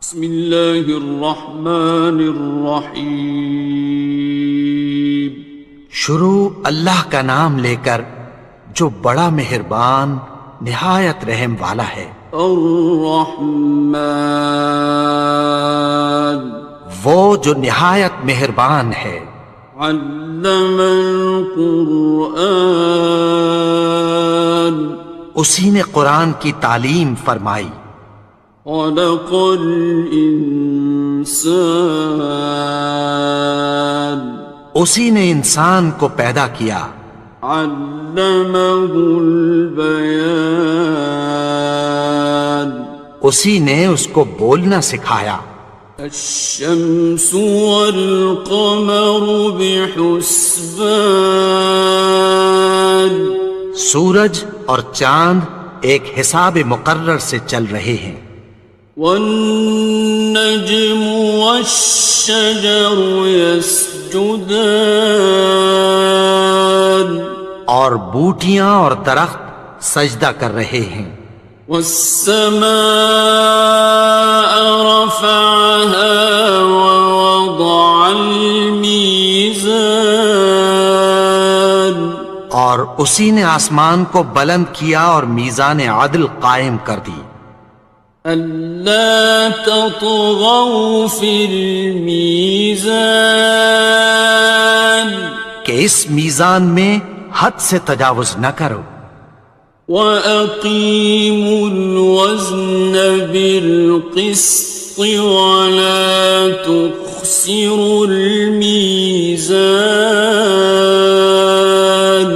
بسم اللہ الرحمن الرحیم۔ شروع اللہ کا نام لے کر جو بڑا مہربان نہایت رحم والا ہے۔ الرحمن، وہ جو نہایت مہربان ہے۔ علم القرآن، اسی نے قرآن کی تعلیم فرمائی۔ خلق الانسان، اسی نے انسان کو پیدا کیا۔ علمہ البیان، اسی نے اس کو بولنا سکھایا۔ الشمس والقمر بحسبان، سورج اور چاند ایک حساب مقرر سے چل رہے ہیں۔ والنجم والشجر يسجدان، اور بوٹیاں اور درخت سجدہ کر رہے ہیں۔ والسماء رفعها ووضع الميزان، اور اسی نے آسمان کو بلند کیا اور میزان عدل قائم کر دی۔ ألا تطغوا في الميزان، کہ اس میزان میں حد سے تجاوز نہ کرو۔ وَأَقِيمُوا الْوَزْنَ بِالْقِسْطِ وَلَا تُخْسِرُوا الْمِيزَانَ،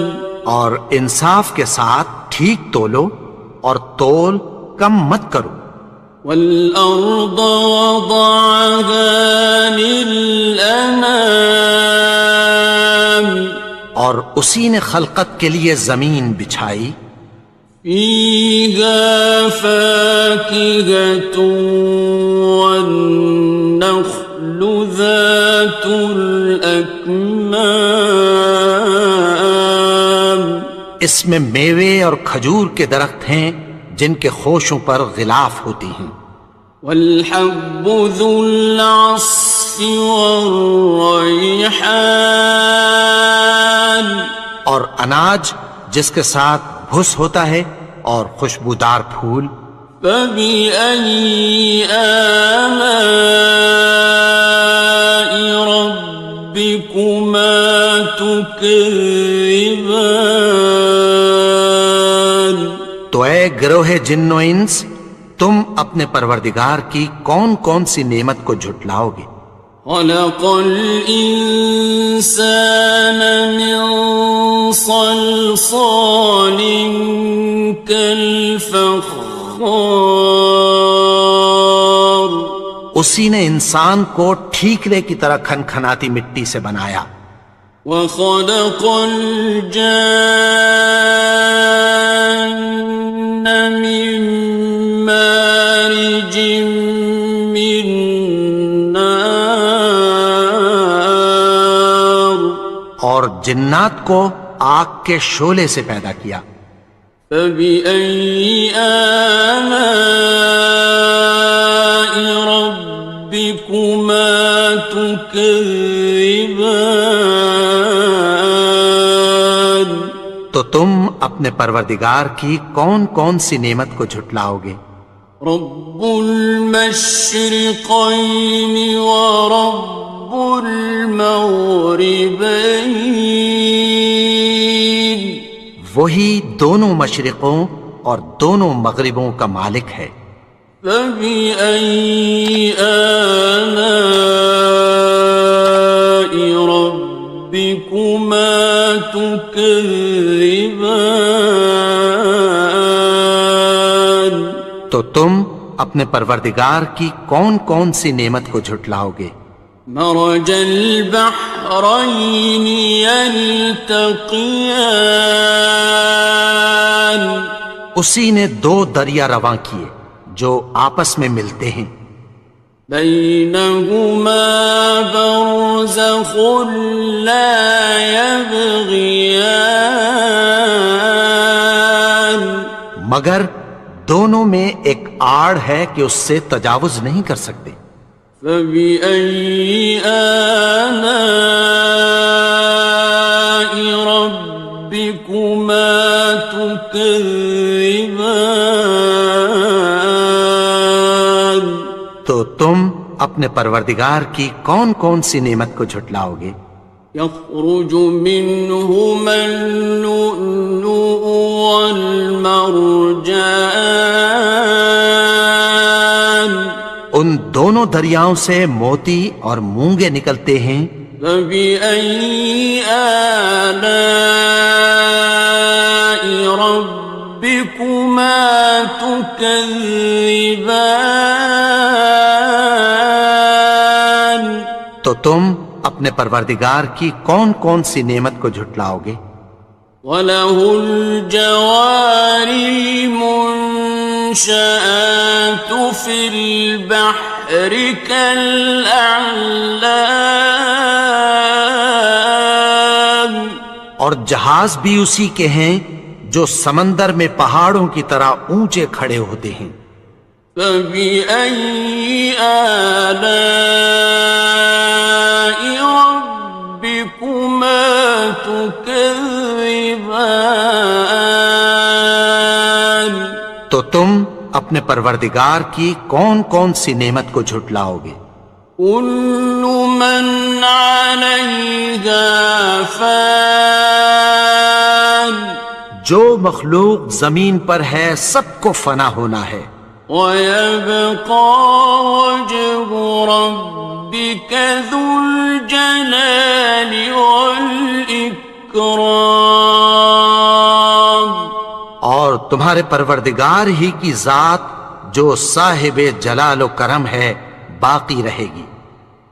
اور انصاف کے ساتھ ٹھیک تولو اور تول کم مت کرو۔ وَالْأَرْضَ وَضَعَهَا لِلْأَنَامِ، اور اسی نے خلقت کے لیے زمین بچھائی۔ فِيهَا فَاكِهَةٌ وَالنَّخْلُ ذَاتُ الْأَكْمَامِ، اس میں میوے اور کھجور کے درخت ہیں جن کے خوشوں پر غلاف ہوتی ہیں۔ وَالْحَبُّ ذُو الْعَصْفِ وَالرَّيْحَانِ، اور اناج جس کے ساتھ بھس ہوتا ہے اور خوشبودار پھول۔ فَبِأَيِّ آلَاءِ رَبِّكُمَا تُكَذِّبَانِ، تو اے گروہ جن و انس، تم اپنے پروردگار کی کون کون سی نعمت کو جھٹلاؤ گے؟ خَلَقَ الْإِنسَانَ مِنْ صَلْصَالٍ كَالْفَخَّارِ، اسی نے انسان کو ٹھیکرے کی طرح کھنکھناتی مٹی سے بنایا۔ وَخَلَقَ الْجَانَّ مِن مَّارِجٍ مِّن نَّارٍ، اور جنات کو آگ کے شعلے سے پیدا کیا۔ فَبِأَيِّ آلَاءِ رَبِّكُمَا تُكَذِّبَانِ، تو تم اپنے پروردگار کی کون کون سی نعمت کو جھٹلاؤ گے؟ رب المشرقین ورب المغربین، وہی دونوں مشرقوں اور دونوں مغربوں کا مالک ہے۔ فَبِأَيِّ آلَاءِ رَبِّكُمَا تُكَذِّبَانِ، تو تم اپنے پروردگار کی کون کون سی نعمت کو جھٹلاؤ گے؟ مرج البحرین یلتقیان، اسی نے دو دریا رواں کیے جو آپس میں ملتے ہیں۔ بینہما برزخ لا یبغیان، مگر دونوں میں ایک آڑ ہے کہ اس سے تجاوز نہیں کر سکتے۔ فبأي آلاء ربكما تكذبان؟ تو تم اپنے پروردگار کی کون کون سی نعمت کو جھٹلاؤ گے؟ يخرج منهما اللؤلؤ والمرجان، ان دونوں دریاؤں سے موتی اور مونگے نکلتے ہیں۔ فبأي آلاء ربكما تكذبان؟ تو تم اپنے پروردگار کی کون کون سی نعمت کو جھٹلاؤ گے؟ وَلَهُ الْجَوَارِ الْمُنشَآتُ فِي الْبَحْرِ كَالْأَعْلَامِ، اور جہاز بھی اسی کے ہیں جو سمندر میں پہاڑوں کی طرح اونچے کھڑے ہوتے ہیں۔ فَبِأَيِّ آلَاءِ رَبِّكُمَا تُكَذِّبَانِ؟ تو تم اپنے پروردگار کی کون کون سی نعمت کو جھٹلاؤ گے؟ كُلُّ مَنْ عَلَيْهَا فَانٍ، جو مخلوق زمین پر ہے سب کو فنا ہونا ہے۔ وَيَبْقَى وَجْهُ رَبِّكَ ذُو الْجَلَالِ وَالْإِكْرَامِ، اور تمہارے پروردگار ہی کی ذات جو صاحب جلال و کرم ہے باقی رہے گی۔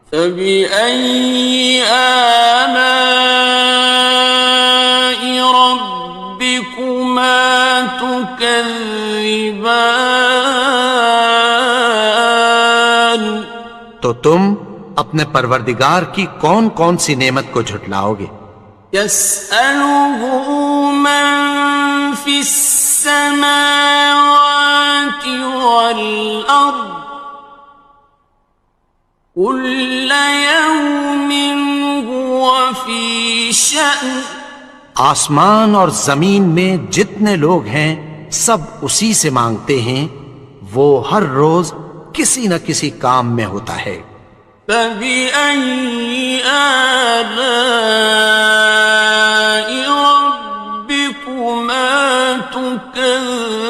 فَبِأَيِّ آلَاءِ رَبِّكُمَا تُكَذِّبَانِ؟ تو تم اپنے پروردگار کی کون کون سی نعمت کو جھٹلاؤ گے؟ يَسْأَلُهُ مَن فِي السَّمَاوَاتِ وَالْأَرْضِ كُلَّ يَوْمٍ هُوَ فِي شَأْنٍ، آسمان اور زمین میں جتنے لوگ ہیں سب اسی سے مانگتے ہیں، وہ ہر روز کسی نہ کسی کام میں ہوتا ہے۔ فَبِأَيِّ آلَاءِ رَبِّكُمَا تُكَذِّبَانِ؟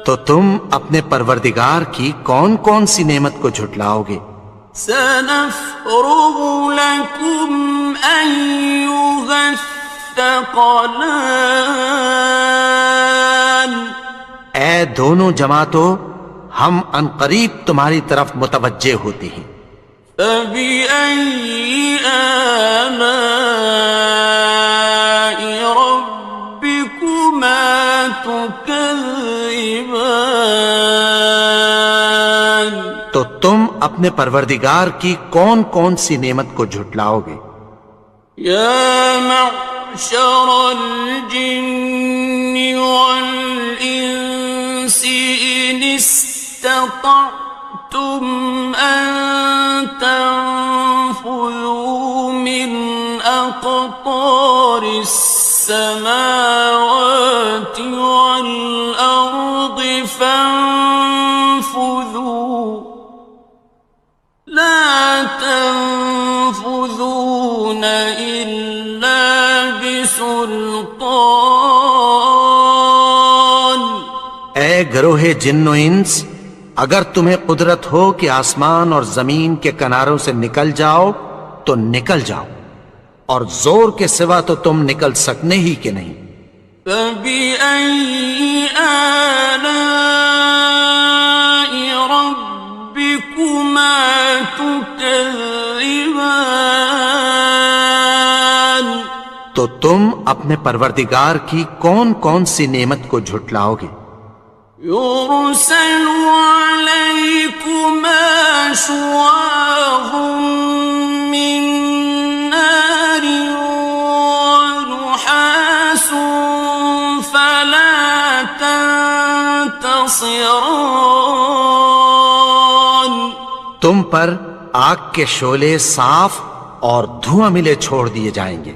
تو تم اپنے پروردگار کی کون کون سی نعمت کو جھٹلاؤ گے؟ سَنَفْرُغُ لَكُمْ أَيُّهَ الثَّقَلَانِ، اے دونوں جماعتوں، ہم عنقریب تمہاری طرف متوجہ ہوتے ہیں۔ فَبِأَيِّ آلَاءِ رَبِّكُمَا تُكَذِّبَانِ؟ تو تم اپنے پروردگار کی کون کون سی نعمت کو جھٹلاؤ گے؟ يَا مَعْشَرَ الْجِنِّ وَالْإِنسِ إِنِ اسْتَطَعْتُمْ أَن تَنفُذُوا مِنْ أَقْطَارِ السَّمَاوَاتِ وَالْأَرْضِ فَانفُذُوا لَا تَنفُذُونَ إِلَّا بِسُلْطَانٍ۔ اے گروہ جن و انس، اگر تمہیں قدرت ہو کہ آسمان اور زمین کے کناروں سے نکل جاؤ تو نکل جاؤ، اور زور کے سوا تو تم نکل سکنے ہی کہ نہیں۔ فَبِأَيِّ آلَاءِ رَبِّكُمَا تُكَذِّبَانِ؟ تو تم اپنے پروردگار کی کون کون سی نعمت کو جھٹلاؤ گے؟ يُرْسَلُ عَلَيْكُمَا شُوَاظٌ مِّن نَّارٍ وَنُحَاسٌ فَلَا ينتصران تم پر آگ کے شعلے صاف اور دھواں ملے چھوڑ دیے جائیں گے،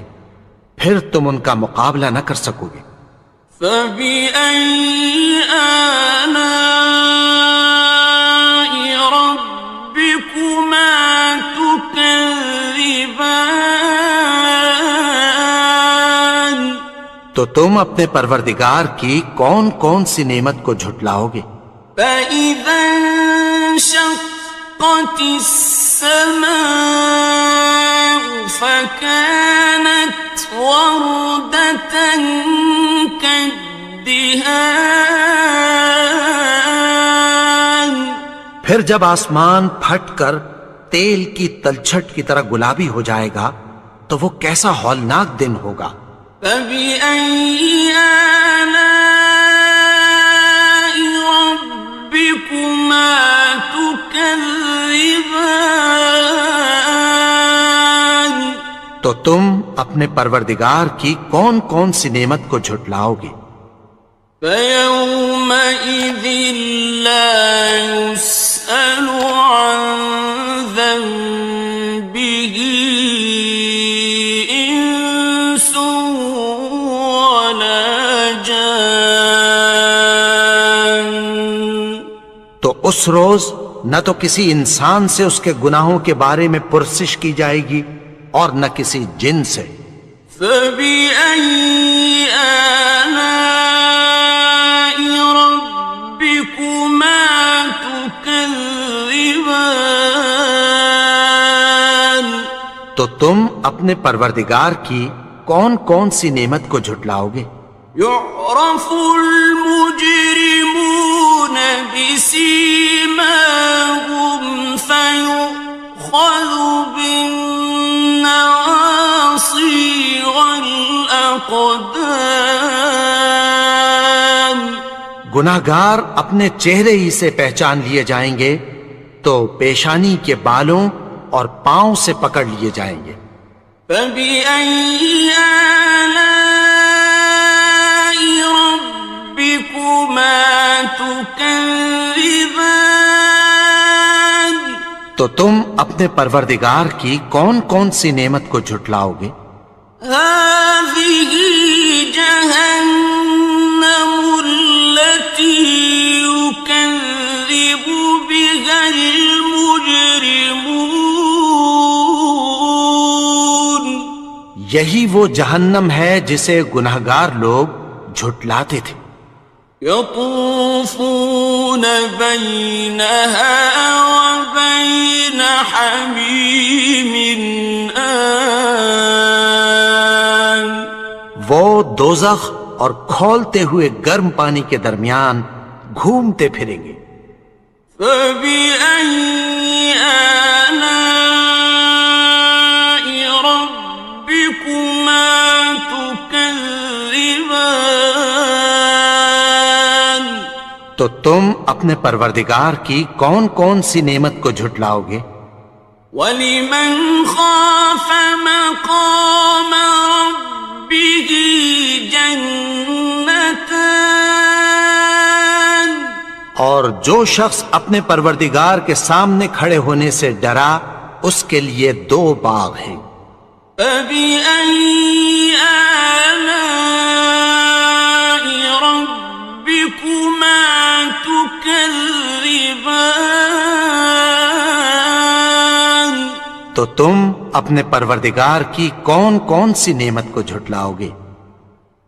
پھر تم ان کا مقابلہ نہ کر سکو گے۔ فبأي آلاء ربكما تكذبان تو تم اپنے پروردگار کی کون کون سی نعمت کو جھٹلاؤ گے؟ فإذا انشقت السماء فكانت وردة كالدهان پھر جب آسمان پھٹ کر تیل کی تلچھٹ کی طرح گلابی ہو جائے گا تو وہ کیسا ہولناک دن ہوگا۔ فبأي آلاء ربكما تكذبان تو تم اپنے پروردگار کی کون کون سی نعمت کو جھٹلاؤ گے؟ فيومئذ لا يسأل عن ذنبه إنس ولا جان تو اس روز نہ تو کسی انسان سے اس کے گناہوں کے بارے میں پرسش کی جائے گی اور نہ کسی جن سے۔ فبأي آلاء ربكما تكذبان تو تم اپنے پروردگار کی کون کون سی نعمت کو جھٹلاؤ گے؟ يعرف المجرمون بسيماهم فيؤخذ بالنواصي والأقدام گناہگار اپنے چہرے ہی سے پہچان لیے جائیں گے تو پیشانی کے بالوں اور پاؤں سے پکڑ لیے جائیں گے۔ فبأي آلاء ربكما تكذبان تو تم اپنے پروردگار کی کون کون سی نعمت کو جھٹلاؤ گے؟ هذه جهنم التي يكذب بها المجرمون یہی وہ جہنم ہے جسے گناہگار لوگ جھٹلاتے تھے۔ يطوفون بينها وبين حميم آن وہ دوزخ اور کھولتے ہوئے گرم پانی کے درمیان گھومتے پھریں گے۔ فبأي آلاء ربكما تكذبان تو تم اپنے پروردگار کی کون کون سی نعمت کو جھٹلاؤ گے؟ وَلِمَنْ خَافَ مَقَامَ رَبِّهِ جَنَّتَانِ اور جو شخص اپنے پروردگار کے سامنے کھڑے ہونے سے ڈرا اس کے لیے دو باغ ہیں۔ فَبِأَيِّ آلَاءِ رَبِّكُمَا تُكَذِّبَانِ تو تم اپنے پروردگار کی کون کون سی نعمت کو جھٹلاؤ گے؟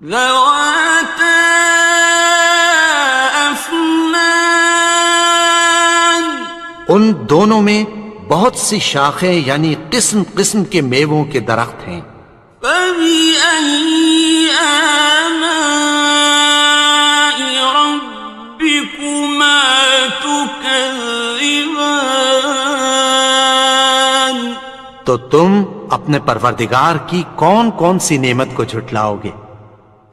ذَوَاتَا أَفْنَانٍ ان دونوں میں بہت سی شاخیں یعنی قسم قسم کے میووں کے درخت ہیں۔ فَبِأَيِّ آلَاءِ رَبِّكُمَا تُكَذِّبَانِ تو تم اپنے پروردگار کی کون کون سی نعمت کو جھٹلاؤ گے؟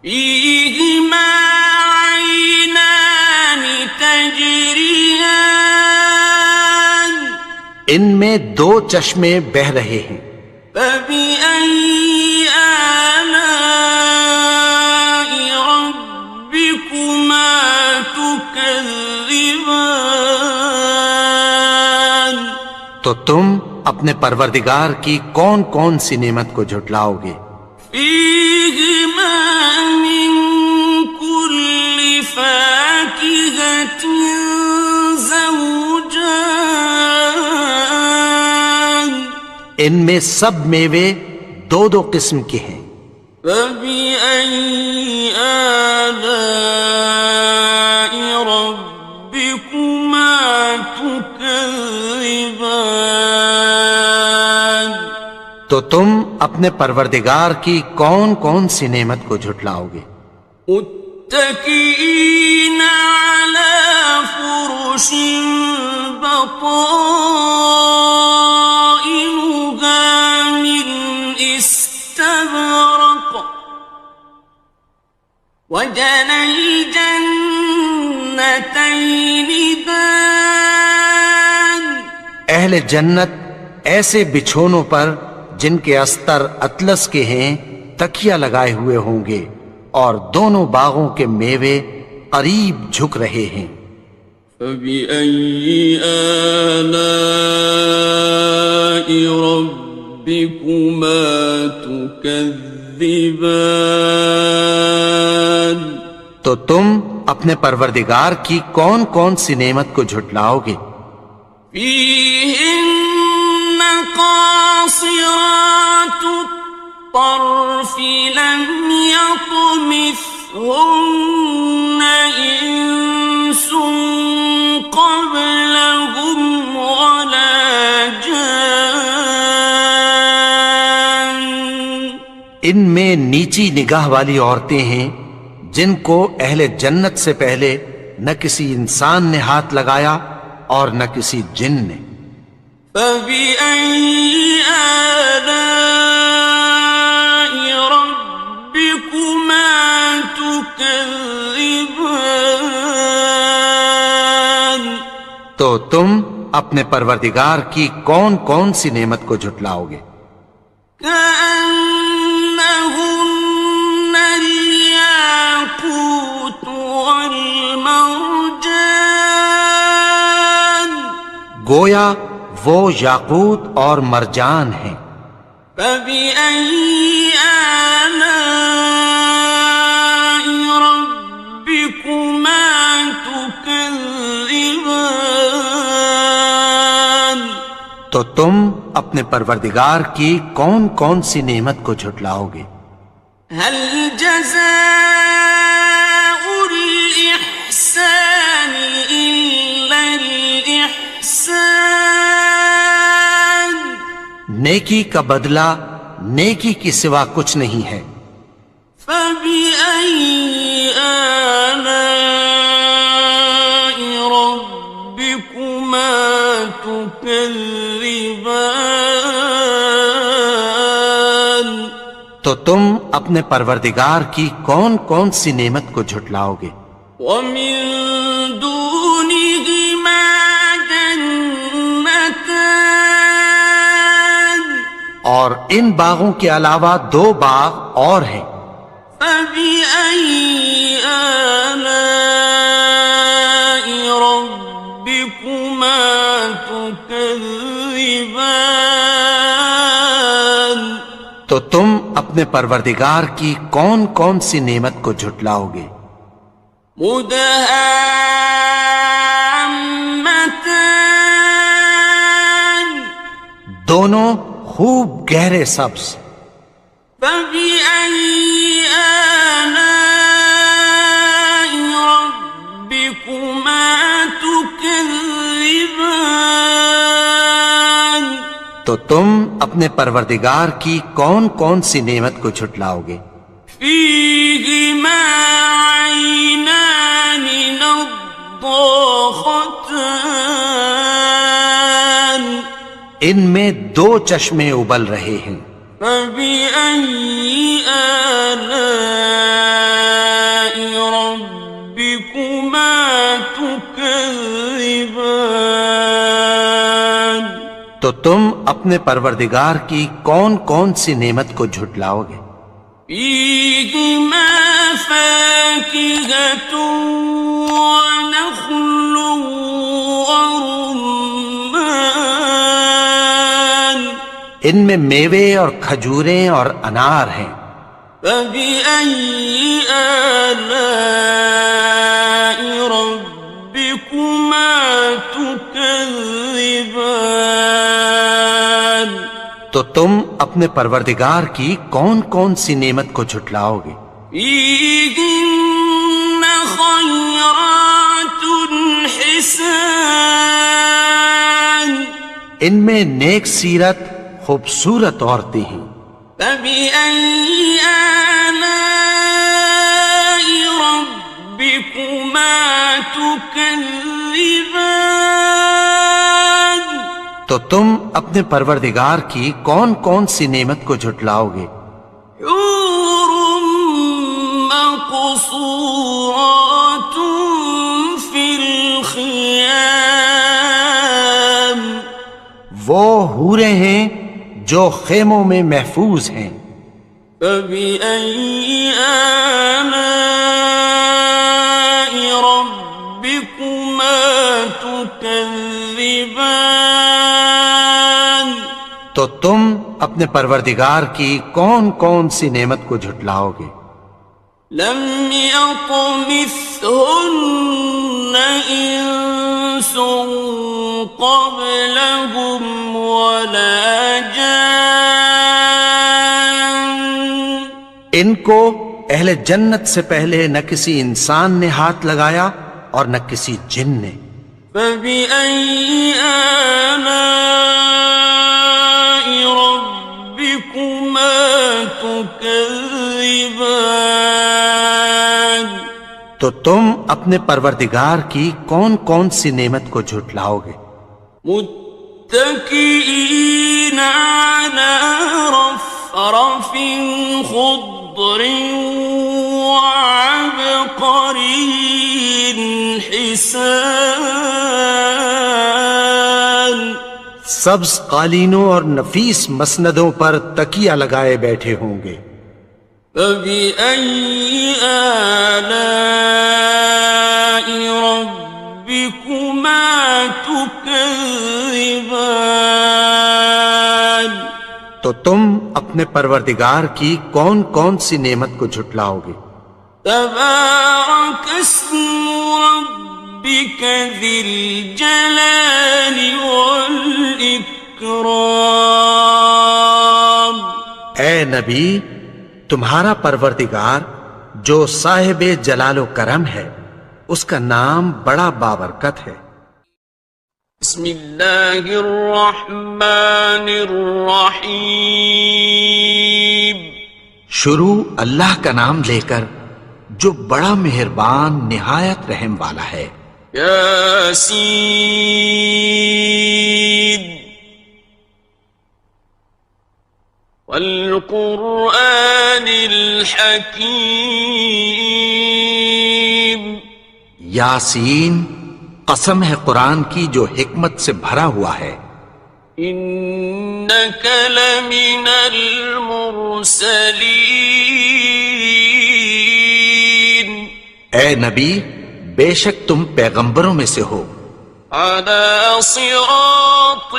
فِيهِمَا عَيْنَانِ تَجْرِيَانِ ان میں دو چشمے بہہ رہے ہیں۔ فَبِأَيِّ آلَاءِ رَبِّكُمَا تُكَذِّبَانِ تكذبان تو تم اپنے پروردگار کی کون کون سی نعمت کو جھٹلاؤ گے؟ فيهما من كل فاكهة زوجان ان میں سب میوے دو دو قسم کے ہیں۔ فبأي آلاء ربكما تكذبان تو تم اپنے پروردگار کی کون کون سی نعمت کو جھٹلاؤ گے؟ متكئين على فرش بطائنها من استبرق وجنى الجنتين دان اہل جنت ایسے بچھونوں پر جن کے استر اطلس کے ہیں تکیہ لگائے ہوئے ہوں گے، اور دونوں باغوں کے میوے قریب جھک رہے ہیں۔ فبأي آلاء ربكما تكذبان تو تم اپنے پروردگار کی کون کون سی نعمت کو جھٹلاؤ گے؟ فيهن قاصرات الطرف لم يطمثهن إنس قبلهم ولا جان ان میں نیچی نگاہ والی عورتیں ہیں جن کو اہل جنت سے پہلے نہ کسی انسان نے ہاتھ لگایا اور نہ کسی جن نے۔ فبأي آلاء ربكما تكذبان تو تم اپنے پروردگار کی کون کون سی نعمت کو جھٹلاؤ گے؟ كأنهن الياقوت والمرجان گویا وہ یاقوت اور مرجان ہیں۔ فبأي آلاء ربكما تكذبان تو تم اپنے پروردگار کی کون کون سی نعمت کو جھٹلاؤ گے؟ هل جزاء الإحسان إلا الإحسان نیکی کا بدلہ نیکی کی سوا کچھ نہیں ہے۔ فبأي آلاء ربكما تكذبان تو تم اپنے پروردگار کی کون کون سی نعمت کو جھٹلاؤ گے؟ ومن دونهما جنتان اور ان باغوں کے علاوہ دو باغ اور ہیں۔ فبأي آلاء ربكما تكذبان تو تم اپنے پروردگار کی کون کون سی نعمت کو جھٹلاؤ گے؟ مدهامتان دونوں خوب گہرے سبز۔ فبأي آلاء ربكما تكذبان تو تم اپنے پروردگار کی کون کون سی نعمت کو جھٹلاؤ گے؟ فيهما عينان نضاختان ان میں دو چشمے ابل رہے ہیں۔ فبأي آلاء ربكما تكذبان تو تم اپنے پروردگار کی کون کون سی نعمت کو جھٹلاؤ گے؟ فيهما فاكهة ونخل ورمان ان میں میوے اور کھجوریں اور انار ہیں. فبأي آلاء ربكما تكذبان تو تم اپنے پروردگار کی کون کون سی نعمت کو جھٹلاؤ گے؟ فيهن خيرات حسان ان میں نیک سیرت خوبصورت عورتیں ہیں. فبأي آلاء ربكما تكذبان تو تم اپنے پروردگار کی کون کون سی نعمت کو جھٹلاؤ گے؟ حور مقصورات في الخيام وہ حوریں ہیں جو خیموں میں محفوظ ہیں. فبأي آلاء ربكما تكذبان تو تم اپنے پروردگار کی کون کون سی نعمت کو جھٹلاؤ گے؟ لم يطمثهن إنس قبلهم ولا جان ان کو اہل جنت سے پہلے نہ کسی انسان نے ہاتھ لگایا اور نہ کسی جن نے. فبأي آلاء ربكما تكذبان تو تم اپنے پروردگار کی کون کون سی نعمت کو جھٹلاؤ گے؟ متكئين على رفرف خضر وعبقري حسان سبز قالینوں اور نفیس مسندوں پر تکیہ لگائے بیٹھے ہوں گے. فبأي آلاء ربكما تكذبان تو تم اپنے پروردگار کی کون کون سی نعمت کو جھٹلاؤ گے؟ تبارك اسم ربك ذي الجلال والإكرام اے نبی، تمہارا پروردگار جو صاحب جلال و کرم ہے اس کا نام بڑا بابرکت ہے. بسم اللہ الرحمن الرحیم شروع اللہ کا نام لے کر جو بڑا مہربان نہایت رحم والا ہے. یاسین والقرآن الحکیم یاسین، قسم ہے قرآن کی جو حکمت سے بھرا ہوا ہے. انک لمن المرسلین اے نبی، بے شک تم پیغمبروں میں سے ہو. علی صراط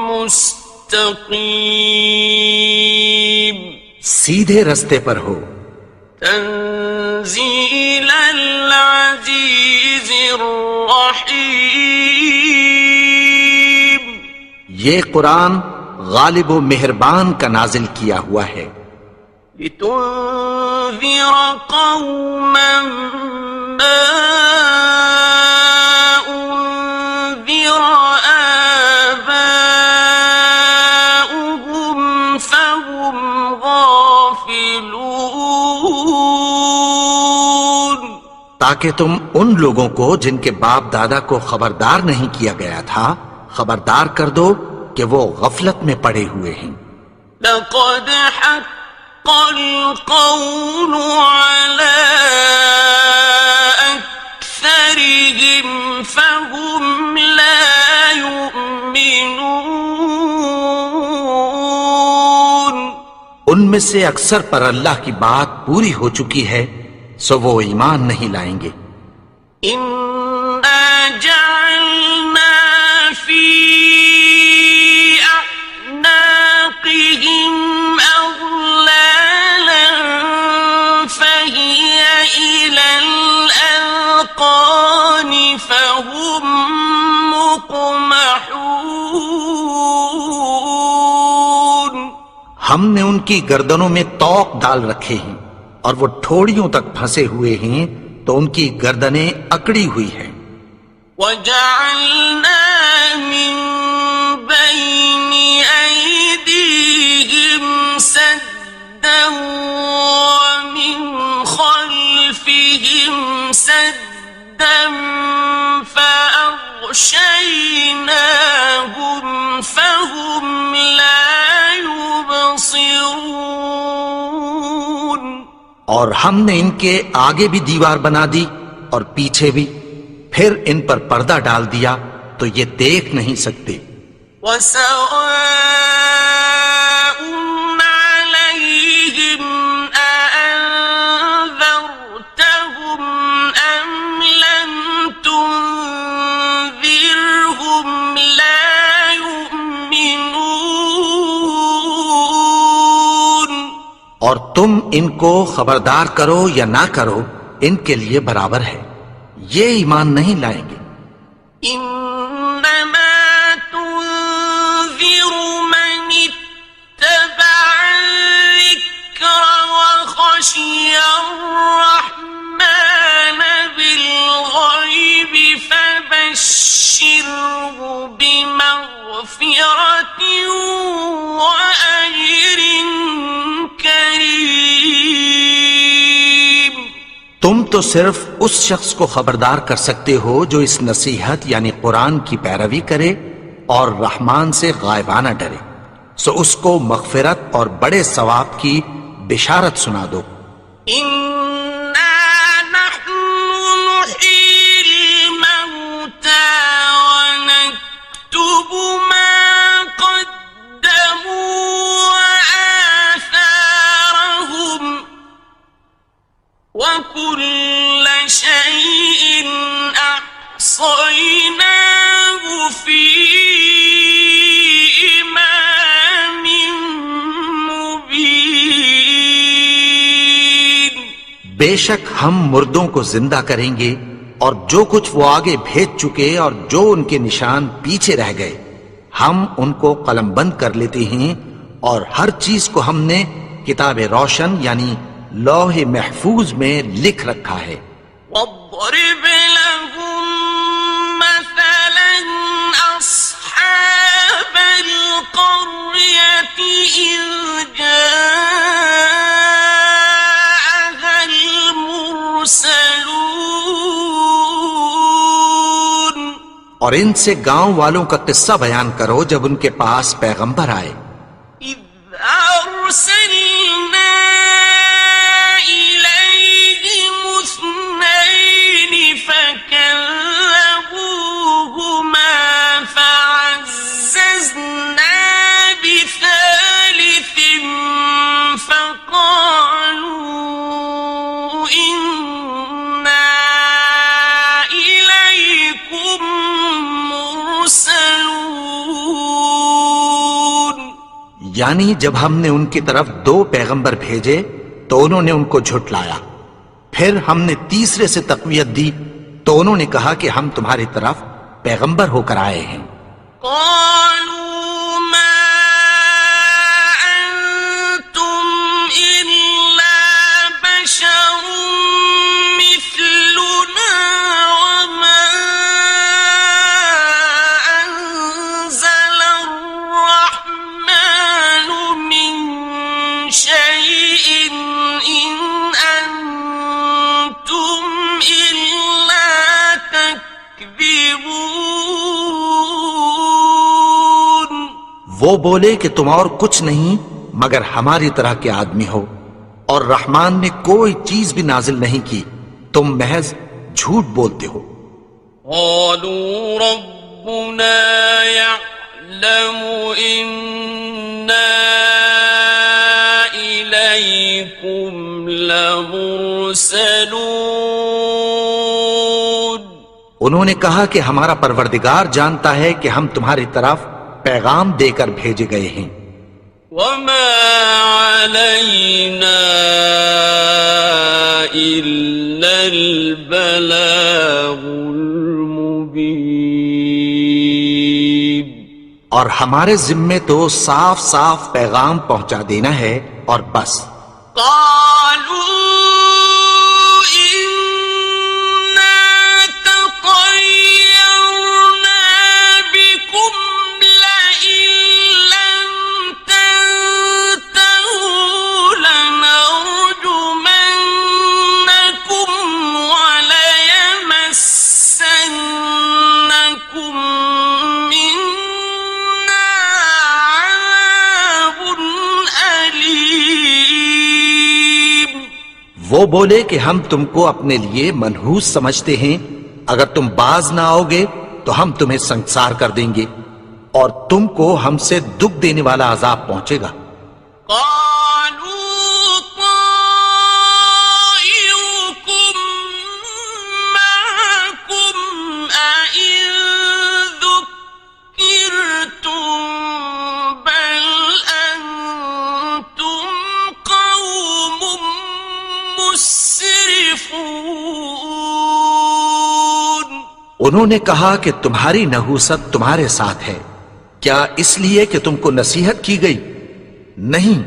مستقیم سیدھے رستے پر ہو. تنزیل العزیز الرحیم یہ قرآن غالب و مہربان کا نازل کیا ہوا ہے. لتنذر قوما ما انذر آباؤهم فهم غافلون تاکہ تم ان لوگوں کو جن کے باپ دادا کو خبردار نہیں کیا گیا تھا خبردار کر دو کہ وہ غفلت میں پڑے ہوئے ہیں. لقد حق القول على أكثرهم فهم لا يؤمنون ان میں میں سے اکثر پر اللہ کی بات پوری ہو چکی ہے سو وہ ایمان نہیں لائیں گے۔ إنا جعلنا في أعناقهم أغلالا فهي إلى الأذقان فهم مقمحون۔ ہم نے ان کی گردنوں میں طوق ڈال رکھے ہیں اور وہ ٹھوڑیوں تک پھنسے ہوئے ہیں تو ان کی گردنیں اکڑی ہوئی ہیں۔ وَجَعَلْنَا مِن بَيْنِ أَيْدِيهِمْ سَدًّا وَمِنْ خَلْفِهِمْ سَدًّا فَأَغْشَيْنَاهُمْ فَهُمْ لَا يُبْصِرُونَ۔ اور ہم نے ان کے آگے بھی دیوار بنا دی اور پیچھے بھی، پھر ان پر پردہ ڈال دیا تو یہ دیکھ نہیں سکتے۔ وَسَوَاءٌ عَلَيْهِمْ أَأَنذَرْتَهُمْ أَمْ لَمْ تُنذِرْهُمْ لَا يُؤْمِنُونَ۔ اور تم ان کو خبردار کرو یا نہ کرو ان کے لیے برابر ہے، یہ ایمان نہیں لائیں گے۔ إنما تنذر من اتبع الذكر وخشي الرحمن بالغيب فبشره بمغفرة وأجر كريم۔ تم تو صرف اس شخص کو خبردار کر سکتے ہو جو اس نصیحت یعنی قرآن کی پیروی کرے اور رحمان سے غائبانہ ڈرے، سو اس کو مغفرت اور بڑے ثواب کی بشارت سنا دو۔ إنا نحن نحيي الموتى ونكتب ما قدموا وآثارهم وكل شيء أحصيناه في إمام مبين۔ بے شک ہم مردوں کو زندہ کریں گے اور جو کچھ وہ آگے بھیج چکے اور جو ان کے نشان پیچھے رہ گئے ہم ان کو قلم بند کر لیتے ہیں، اور ہر چیز کو ہم نے کتاب روشن یعنی لوح محفوظ میں لکھ رکھا ہے۔ واضرب لهم مثلا أصحاب القرية إذ جاءها المرسلون۔ اور ان سے گاؤں والوں کا قصہ بیان کرو جب ان کے پاس پیغمبر آئے۔ إذ أرسلنا إليهم اثنين فكذبوهما فعززنا بثالث فقالوا إنا إليكم مرسلون۔ یعنی جب ہم نے ان کی طرف 2 پیغمبر بھیجے تو انہوں نے ان کو جھٹلایا، پھر ہم نے تیسرے سے تقویت دی تو انہوں نے کہا کہ ہم تمہاری طرف پیغمبر ہو کر آئے ہیں۔ قالوا ما أنتم إلا بشر مثلنا وما أنزل الرحمن من شيء إن أنتم إلا تكذبون۔ وہ بولے کہ تم اور کچھ نہیں مگر ہماری طرح کے آدمی ہو، اور رحمان نے کوئی چیز بھی نازل نہیں کی، تم محض جھوٹ بولتے ہو۔ قالوا ربنا يعلم إنا إليكم لمرسلون انہوں نے کہا کہ ہمارا پروردگار جانتا ہے کہ ہم تمہاری طرف پیغام دے کر بھیجے گئے ہیں. وما علينا إلا البلاغ المبين اور ہمارے ذمے تو صاف صاف پیغام پہنچا دینا ہے اور بس. قالوا إنا تطيرنا بكم لئن لم تنتهوا لنرجمنكم وليمسنكم منا عذاب أليم. وہ بولے کہ ہم تم کو اپنے لیے منحوس سمجھتے ہیں، اگر تم باز نہ آؤ گے تو ہم تمہیں سنسار کر دیں گے اور تم کو ہم سے دکھ دینے والا عذاب پہنچے گا. قالوا طائركم معكم أئن ذكرتم بل أنتم قوم مسرفون. انہوں نے کہا کہ تمہاری نحوست تمہارے ساتھ ہے، کیا اس لیے کہ تم کو نصیحت کی گئی؟ نہیں،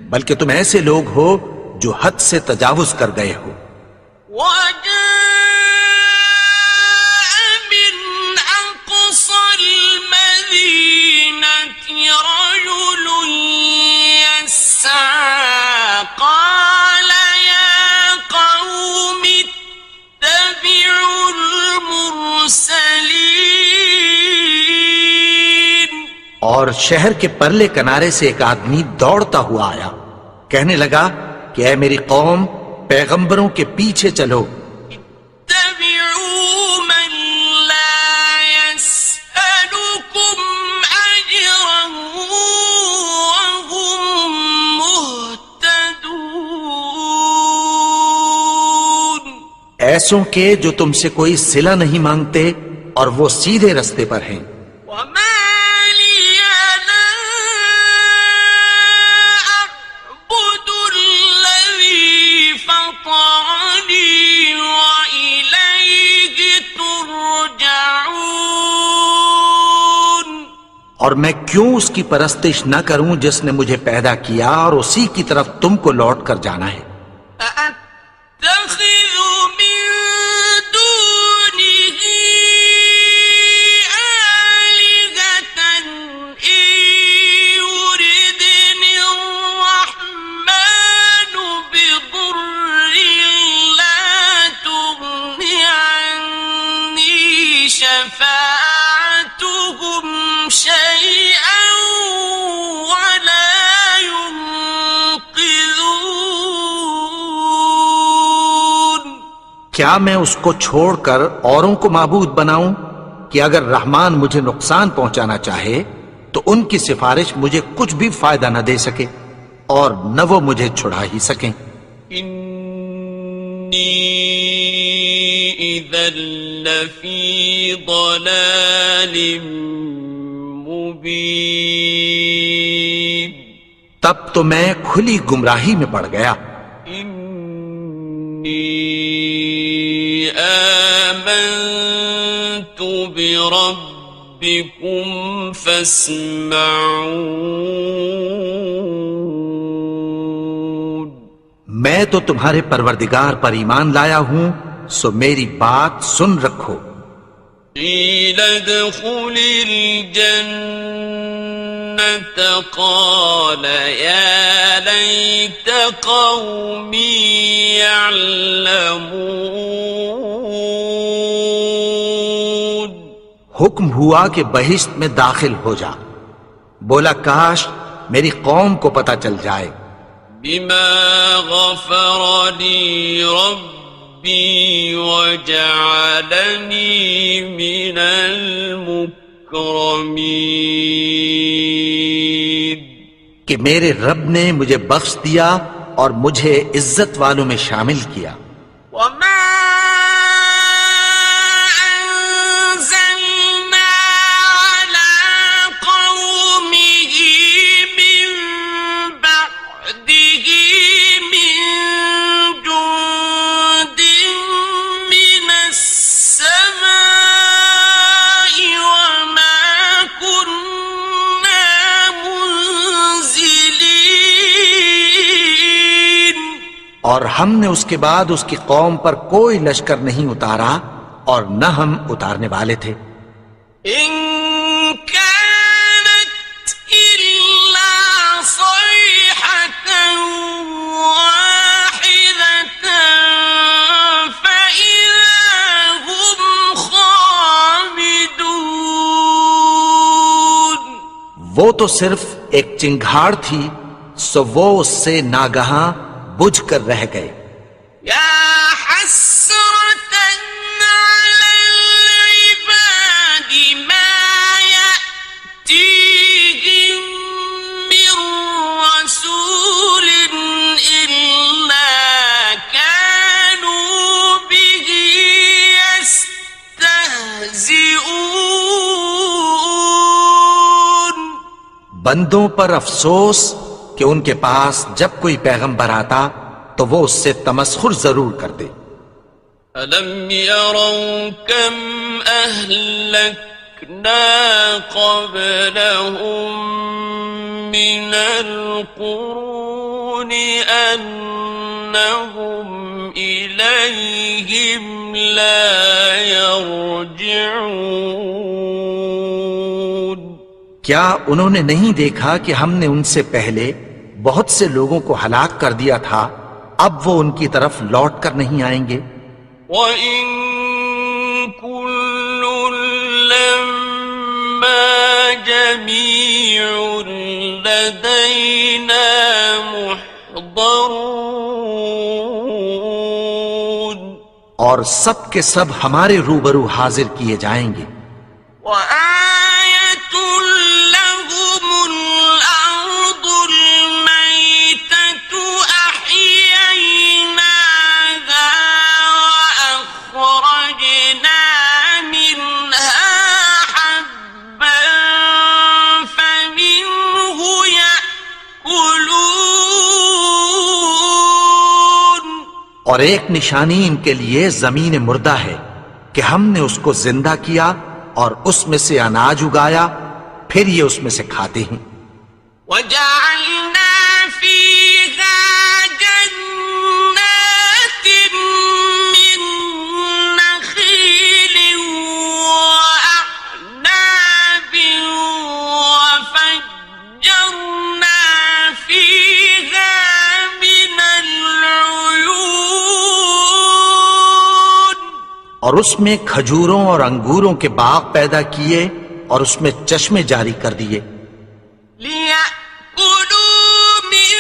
بلکہ تم ایسے لوگ ہو جو حد سے تجاوز کر گئے ہو. وجاء من أقصى المدينة رجل يسعى قال يا قوم اتبعوا المرسلين. اور شہر کے پرلے کنارے سے ایک آدمی دوڑتا ہوا آیا، کہنے لگا کہ اے میری قوم، پیغمبروں کے پیچھے چلو. اتبعوا من لا يسألكم أجرا وهم مهتدون. ایسوں کے جو تم سے کوئی صلہ نہیں مانگتے اور وہ سیدھے رستے پر ہیں. وما لي لا أعبد الذي فطرني وإليه ترجعون. اور میں کیوں اس کی پرستش نہ کروں جس نے مجھے پیدا کیا اور اسی کی طرف تم کو لوٹ کر جانا ہے. أأتخذ من دونه آلهة إن يردني الرحمن بضر لا تغن عني شفاعتهم شيئا ولا ينقذون. کیا میں اس کو چھوڑ کر اوروں کو معبود بناؤں کہ اگر رحمان مجھے نقصان پہنچانا چاہے تو ان کی سفارش مجھے کچھ بھی فائدہ نہ دے سکے اور نہ وہ مجھے چھڑا ہی سکیں. إني إذا لفي ضلال مبين. تب تو میں کھلی گمراہی میں پڑ گیا. إني آمنت بربكم فاسمعون. میں تو تمہارے پروردگار پر ایمان لایا ہوں، سو میری بات سن رکھو. قيل ادخل الجنة قال يا ليت قومي يعلمون. حکم ہوا کہ بہشت میں داخل ہو جا. بولا کاش میری قوم کو پتہ چل جائے. بما غفر لي ربي وجعلني من المكرمين. کہ میرے رب نے مجھے بخش دیا اور مجھے عزت والوں میں شامل کیا. وما أنزلنا على قومه من بعده من جند من السماء وما كنا منزلين. اور ہم نے اس کے بعد اس کی قوم پر کوئی لشکر نہیں اتارا اور نہ ہم اتارنے والے تھے. إن كانت إلا صيحة واحدة فإذا هم خامدون. وہ تو صرف ایک چنگھاڑ تھی، سو وہ اس سے ناگہاں بجھ کر رہ گئے. يا حسرة على العباد ما يأتيهم من رسول إلا كانوا به يستهزئون. بندوں پر افسوس کہ ان کے پاس جب کوئی پیغمبر آتا تو وہ اس سے تمسخر ضرور کرتے. أَلَمْ يَرَوْا كَمْ أَهْلَكْنَا قَبْلَهُمْ مِنَ الْقُرُونِ أَنَّهُمْ إِلَيْهِمْ لَا يَرْجِعُونَ. کیا انہوں نے نہیں دیکھا کہ ہم نے ان سے پہلے بہت سے لوگوں کو ہلاک کر دیا تھا، اب وہ ان کی طرف لوٹ کر نہیں آئیں گے. وَإِن كُلٌّ لَّمَّا جَمِيعٌ لَّدَيْنَا مُحْضَرُونَ. اور سب کے سب ہمارے روبرو حاضر کیے جائیں گے. وَآيَةٌ لَّهُمُ الْأَرْضُ الْمَيْتَةُ أَحْيَيْنَاهَا وَأَخْرَجْنَا مِنْهَا حَبًّا فَمِنْهُ يَأْكُلُونَ. اور ایک نشانی ان کے لیے زمین مردہ ہے کہ ہم نے اس کو زندہ کیا اور اس میں سے اناج اگایا، پھر یہ اس میں سے کھاتے ہیں. وَجَعَلْنَا فِيهَا جَنَّاتٍ مِّن نَّخِيلٍ وَأَعْنَابٍ وَفَجَّرْنَا فِيهَا مِنَ الْعُيُونِ. اور اس میں کھجوروں اور انگوروں کے باغ پیدا کیے اور اس میں چشمے جاری کر دیے. لِيَأْكُلُوا مِن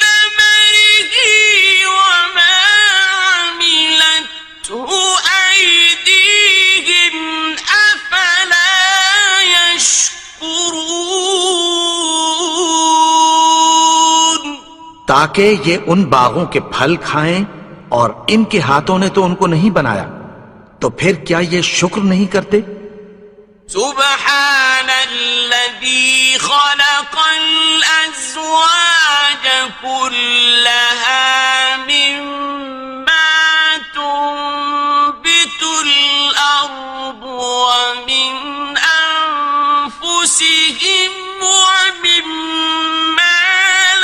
ثَمَرِهِ وَمَا عَمِلَتْهُ أَيْدِيهِمْ أَفَلَا يَشْكُرُونَ. تاکہ یہ ان باغوں کے پھل کھائیں، اور ان کے ہاتھوں نے تو ان کو نہیں بنایا، تو پھر کیا یہ شکر نہیں کرتے؟ سبحان الذي خلق الأزواج كلها مما تنبت الأرض ومن أنفسهم ومما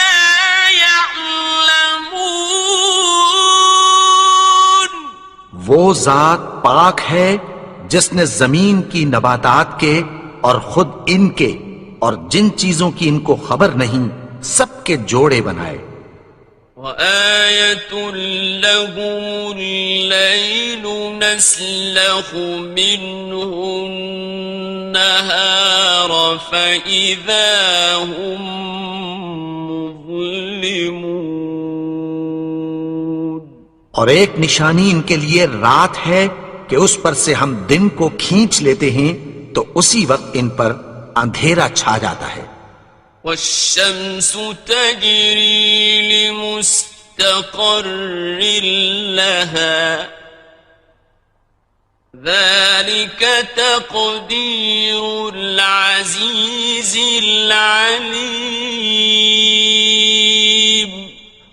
لا يعلمون. وہ ذات پاک ہے جس نے زمین کی نباتات کے اور خود ان کے اور جن چیزوں کی ان کو خبر نہیں سب کے جوڑے بنائے. وَآيَةٌ لَّهُمُ اللَّيْلُ نَسْلَخُ مِنْهُ النَّهَارَ فَإِذَا هُمْ مُظْلِمُونَ. اور ایک نشانی ان کے لیے رات ہے کہ اس پر سے ہم دن کو کھینچ لیتے ہیں تو اسی وقت ان پر اندھیرا چھا جاتا ہے. والشمس تجري لمستقر لها ذلك تقدير العزيز العليم.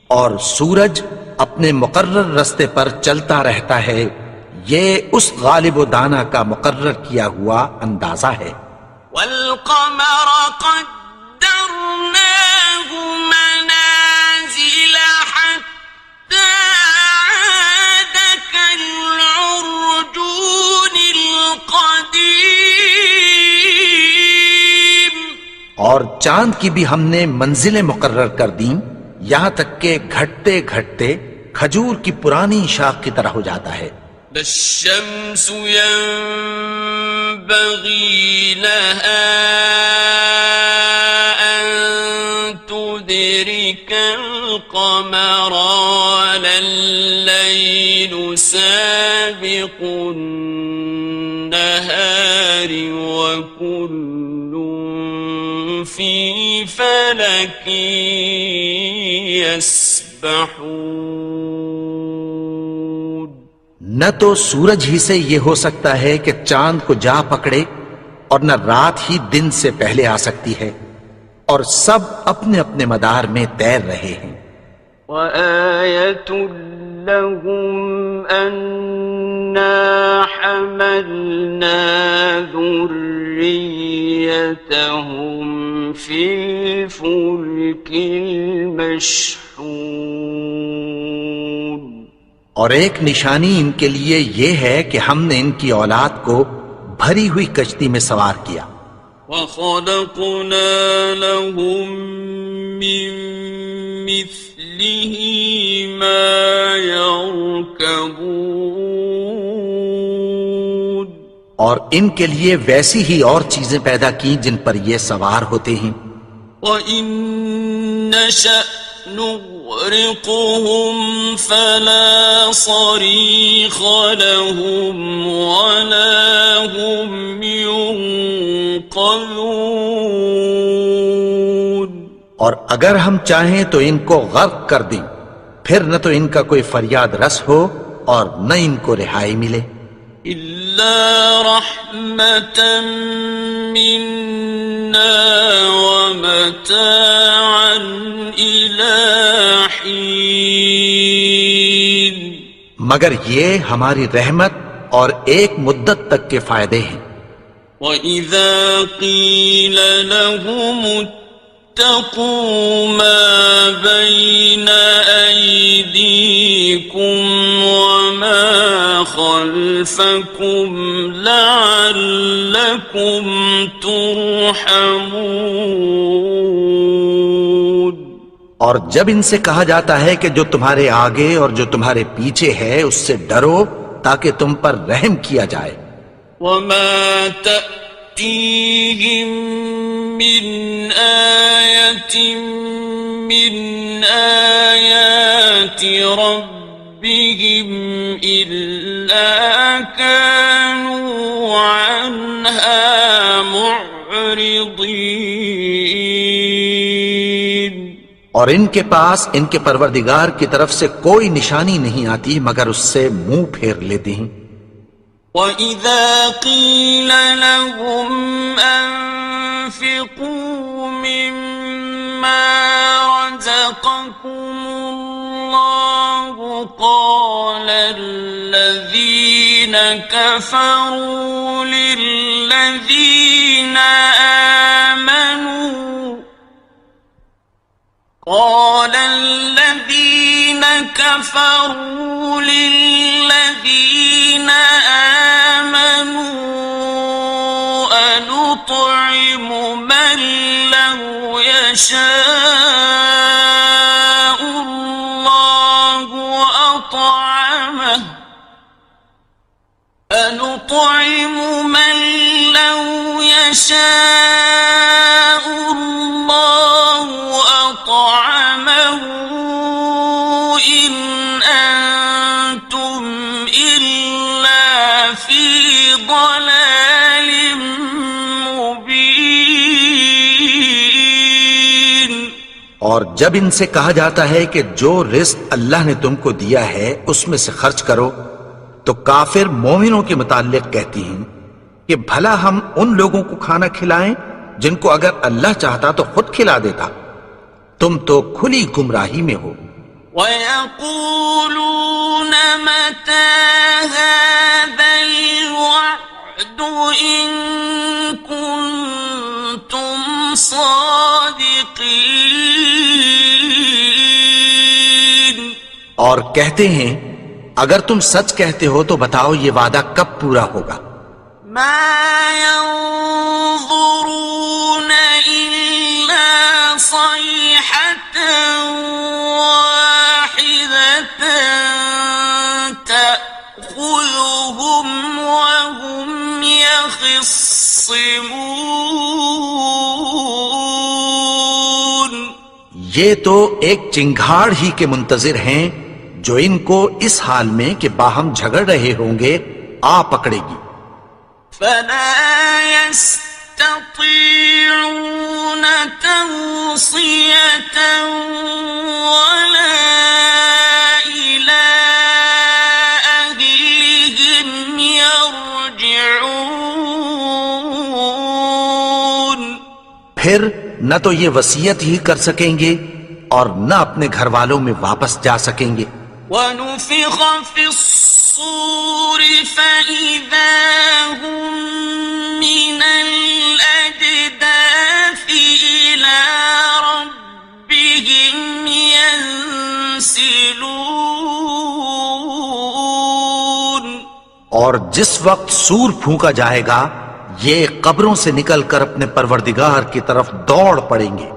اور سورج اپنے مقرر رستے پر چلتا رہتا ہے، یہ اس غالب و دانا کا مقرر کیا ہوا اندازہ ہے. والقمر قدرناه منازل حتى عاد كالعرجون القديم. اور چاند کی بھی ہم نے منزلیں مقرر کر دیں، یہاں تک کہ گھٹتے گھٹتے کھجور کی پرانی شاخ کی طرح ہو جاتا ہے. الشمس ينبغي لها أن تدرك القمر ولا الليل سابق النهار وكل في فلك يسبحون. نہ تو سورج ہی سے یہ ہو سکتا ہے کہ چاند کو جا پکڑے، اور نہ رات ہی دن سے پہلے آ سکتی ہے، اور سب اپنے اپنے مدار میں تیر رہے ہیں. وَآيَةٌ لَهُمْ أَنَّا حَمَلْنَا ذُرِّيَّتَهُمْ فِي الْفُلْكِ الْمَشْحُونِ. اور ایک نشانی ان کے لیے یہ ہے کہ ہم نے ان کی اولاد کو بھری ہوئی کشتی میں سوار کیا. وَخَلَقْنَا لَهُم مِّن مِّثْلِهِ مَا يَرْكَبُونَ. اور ان کے لیے ویسی ہی اور چیزیں پیدا کی جن پر یہ سوار ہوتے ہیں. وَإِن نَّشَأْ نُغْرِقْهُمْ فَلَا صَرِيخَ لَهُمْ وَلَا هُمْ يُنقَذُونَ. اور اگر ہم چاہیں تو ان کو غرق کر دیں، پھر نہ تو ان کا کوئی فریاد رس ہو اور نہ ان کو رہائی ملے. إِلَّا رَحْمَةً مِّنَّا وَمَتَاعًا إِلَىٰ حِينٍ. مگر یہ ہماری رحمت اور ایک مدت تک کے فائدے ہیں. وَإِذَا قِيلَ لَهُمُ اتَّقُوا مَا بَيْنَ أَيْدِيكُمْ وَمَا خَلْفَكُمْ لَعَلَّكُمْ تُرْحَمُونَ. اور جب ان سے کہا جاتا ہے کہ جو تمہارے آگے اور جو تمہارے پیچھے ہے اس سے ڈرو تاکہ تم پر رحم کیا جائے. وَمَا تَأْتِيهِم مِّنْ آيَةٍ مِّنْ آيَاتِ رَبِّهِمْ إِلَّا كَانُوا عَنْهَا مُعْرِضِينَ. اور ان کے پاس ان کے پروردگار کی طرف سے کوئی نشانی نہیں آتی مگر اس سے منہ پھیر لیتے ہیں. وَإِذَا قِيلَ لَهُمْ أَنفِقُوا مِمَّا رَزَقَكُمُ اللَّهُ قَالَ الَّذِينَ كَفَرُوا لِلَّذِينَ آمَنُوا أَنُطْعِمُ مَن لَّوْ يَشَاءُ اللَّهُ أَطْعَمَهُ أَنُطْعِمُ مَن لَّوْ يَشَاءُ اللَّهُ أَطْعَمَهُ إِنْ أَنتُمْ إِلَّا فِي ضَلَالٍ مُّبِينٍ. اور جب ان سے کہا جاتا ہے کہ جو رزق اللہ نے تم کو دیا ہے اس میں سے خرچ کرو، تو کافر مومنوں کے متعلق کہتی ہیں کہ بھلا ہم ان لوگوں کو کھانا کھلائیں جن کو اگر اللہ چاہتا تو خود کھلا دیتا، تم تو کھلی گمراہی میں ہو۔ وَيَقُولُونَ مَتَى هَذَا الْوَعْدُ إِن كُنتُمْ صَادِقِينَ، اور کہتے ہیں اگر تم سچ کہتے ہو تو بتاؤ یہ وعدہ کب پورا ہوگا۔ مَا يَنظُرُونَ إِلَّا صَيْحَةً وَاحِدَةً تَأْخُذُهُمْ وَهُمْ يَخِصِّمُونَ، یہ تو ایک چنگھاڑ ہی کے منتظر ہیں جو ان کو اس حال میں کہ باہم جھگڑ رہے ہوں گے آ پکڑے گی۔ فَلَا يَسْتَطِيعُونَ تَوْصِيَةً وَلَا إِلَىٰ أَهْلِهِمْ يَرْجِعُونَ، پھر نہ تو یہ وصیت ہی کر سکیں گے اور نہ اپنے گھر والوں میں واپس جا سکیں گے۔ وَنُفِخَ فِي الصُّورِ فَإِذَا هُم مِّنَ الْأَجْدَاثِ إِلَىٰ رَبِّهِمْ يَنسِلُونَ، اور جس وقت سور پھونکا جائے گا یہ قبروں سے نکل کر اپنے پروردگار کی طرف دوڑ پڑیں گے۔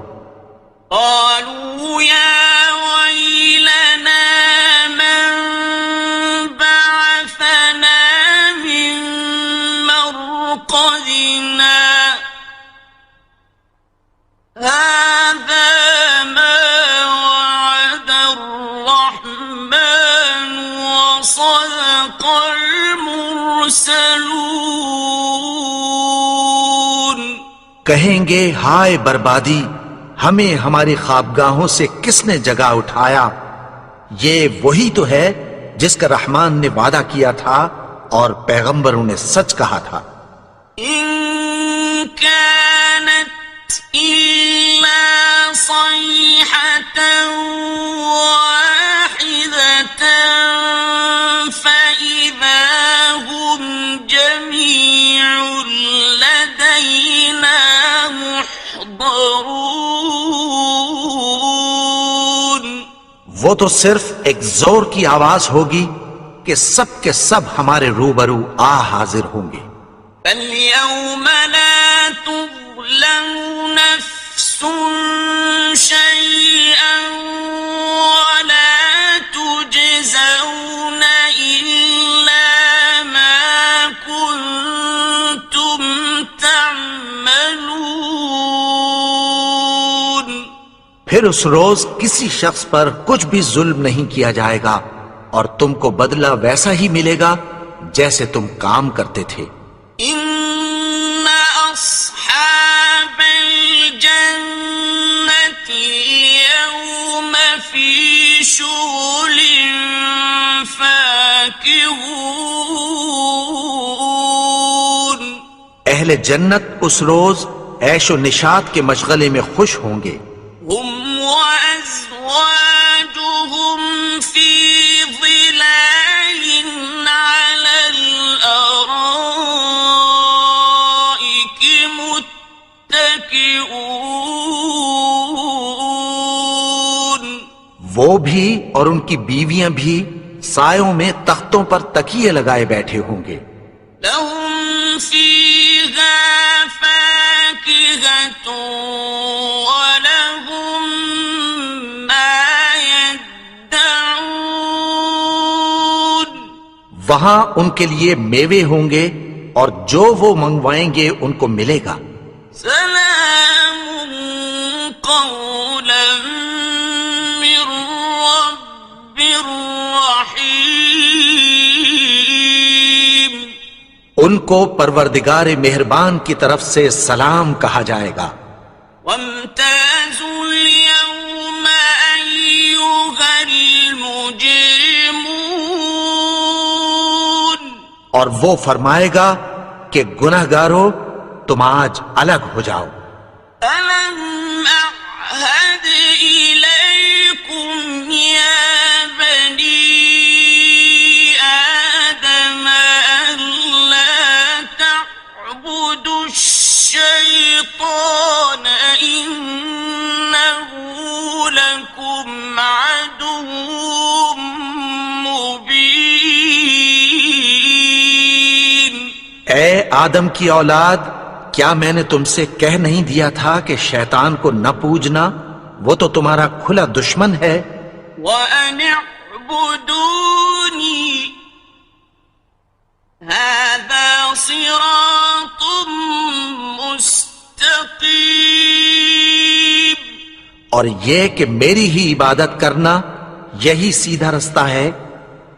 قالوا يا ويلنا من بعثنا من مرقدنا هذا ما وعد الرحمن وصدق المرسلون، کہیں گے ہائے بربادی، ہمیں ہماری خوابگاہوں سے کس نے جگا اٹھایا، یہ وہی تو ہے جس کا رحمان نے وعدہ کیا تھا اور پیغمبروں نے سچ کہا تھا۔ إن كانت إلا صيحة واحدة فإذا هم جميع لدينا محضرون، وہ تو صرف ایک زور کی آواز ہوگی کہ سب کے سب ہمارے روبرو آ حاضر ہوں گے۔ فَالْيَوْمَ لَا تُظْلَمُ نَفْسٌ شَيْئًا وَلَا تُجْزَوْنَ إِلَّا مَا كُنتُمْ تَعْمَلُونَ، پھر اس روز کسی شخص پر کچھ بھی ظلم نہیں کیا جائے گا اور تم کو بدلہ ویسا ہی ملے گا جیسے تم کام کرتے تھے۔ إِنَّ أَصْحَابَ الْجَنَّةِ الْيَوْمَ فِي شُغُلٍ فَاكِهُونَ، اہل جنت اس روز عیش و نشاط کے مشغلے میں خوش ہوں گے۔ هُمْ وَأَزْوَاجُهُمْ فِي ظِلَالٍ عَلَى الْأَرَائِكِ مُتَّكِئُونَ، وہ بھی اور ان کی بیویاں بھی سایوں میں تختوں پر تکیے لگائے بیٹھے ہوں گے۔ لَهُمْ فِيهَا فَاكِهَةٌ وَلَهُمْ مَا يَدَّعُونَ، وہاں ان کے لیے میوے ہوں گے اور جو وہ منگوائیں گے ان کو ملے گا۔ سلام قولا من رب رحیم، ان کو پروردگار مہربان کی طرف سے سلام کہا جائے گا۔ وامتازوا اليوم مجرمون اور وہ فرمائے گا کہ گنہگارو تم آج الگ ہو جاؤ. ألم أعهد إليكم يا بني آدم ألا تعبدوا الشيطان إنه لكم عدو مبين. اے آدم کی اولاد، کیا میں نے تم سے کہہ نہیں دیا تھا کہ شیطان کو نہ پوجنا، وہ تو تمہارا کھلا دشمن ہے. وَأَنِ اعْبُدُونِي هَذَا صِرَاطٌ مُسْتَقِيمٌ. اور یہ کہ میری ہی عبادت کرنا یہی سیدھا رستہ ہے.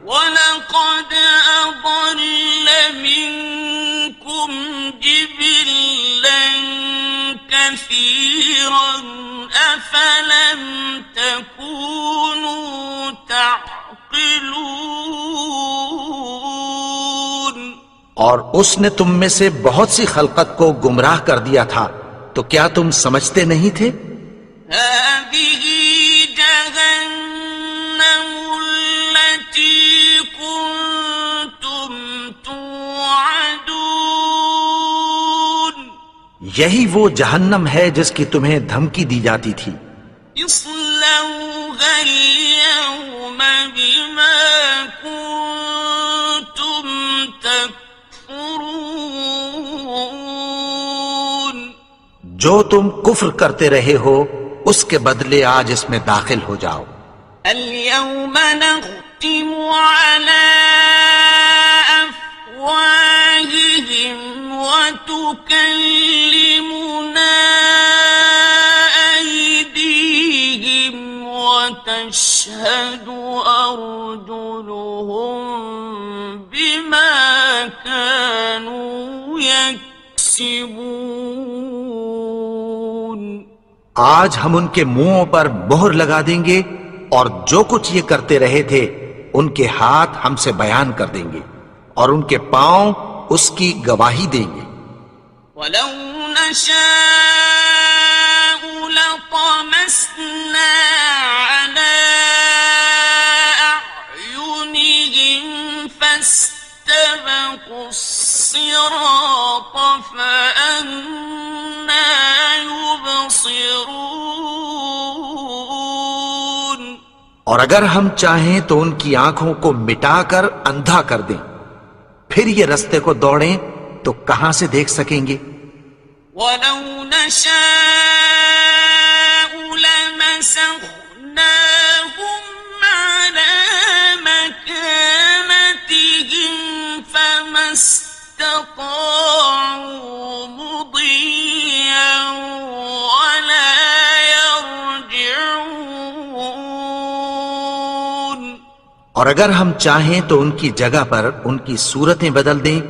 وَلَقَدْ أَضَلَّ مِنكُمْ جِبِلًّا كَثِيرًا أَفَلَمْ تَكُونُوا تَعْقِلُونَ. اور اس نے تم میں سے بہت سی خلقت کو گمراہ کر دیا تھا، تو کیا تم سمجھتے نہیں تھے؟ هذه جهنم التي كنتم توعدون. یہی وہ جہنم ہے جس کی تمہیں دھمکی دی جاتی تھی. اصلوها اليوم بما كنتم تكفرون. جو تم کفر کرتے رہے ہو اس کے بدلے آج اس میں داخل ہو جاؤ. اليوم نختم على أفواههم وتكلمنا أيديهم وتشهد أرجلهم بما كانوا يكسبون. آج ہم ان کے منہوں پر مہر لگا دیں گے اور جو کچھ یہ کرتے رہے تھے ان کے ہاتھ ہم سے بیان کر دیں گے اور ان کے پاؤں اس کی گواہی دیں گے. ولو نشاء لطمسنا على أعينهم فاستبقوا الصراط فأنى يبصرون. اور اگر ہم چاہیں تو ان کی آنکھوں کو مٹا کر اندھا کر دیں، پھر یہ رستے کو دوڑیں تو کہاں سے دیکھ سکیں گے؟ ولو نشاء لمسخناهم على مكانتهم فما استطاعوا مضيا ولا يرجعون. اور اگر ہم چاہیں تو ان کی جگہ پر ان کی صورتیں بدل دیں،